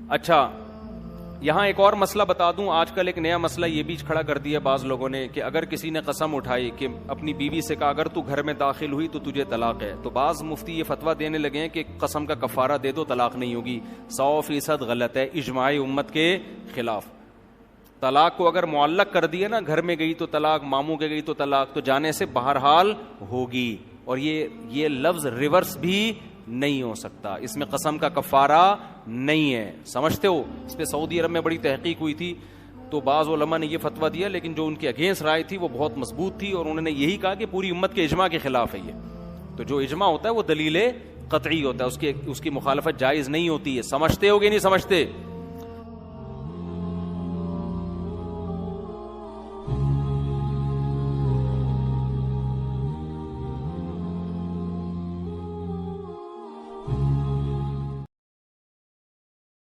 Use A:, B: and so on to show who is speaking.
A: اچھا یہاں ایک اور مسئلہ بتا دوں, آج کل ایک نیا مسئلہ یہ بھی کھڑا کر دیا بعض لوگوں نے کہ اگر کسی نے قسم اٹھائی کہ اپنی بیوی سے کہا اگر تو گھر میں داخل ہوئی تو تجھے طلاق ہے, تو بعض مفتی یہ فتویٰ دینے لگے ہیں کہ قسم کا کفارہ دے دو طلاق نہیں ہوگی. 100% غلط ہے, اجماع امت کے خلاف. طلاق کو اگر معلق کر دیا نا, گھر میں گئی تو طلاق, ماموں کے گئی تو طلاق, تو جانے سے بہرحال ہوگی. اور یہ لفظ ریورس بھی نہیں ہو سکتا, اس میں قسم کا کفارہ نہیں ہے, سمجھتے ہو. اس پہ سعودی عرب میں بڑی تحقیق ہوئی تھی, تو بعض علماء نے یہ فتویٰ دیا, لیکن جو ان کی اگینسٹ رائے تھی وہ بہت مضبوط تھی, اور انہوں نے یہی کہا کہ پوری امت کے اجماع کے خلاف ہے یہ. تو جو اجماع ہوتا ہے وہ دلیل قطعی ہوتا ہے, اس کی مخالفت جائز نہیں ہوتی ہے. سمجھتے ہو کہ نہیں سمجھتے؟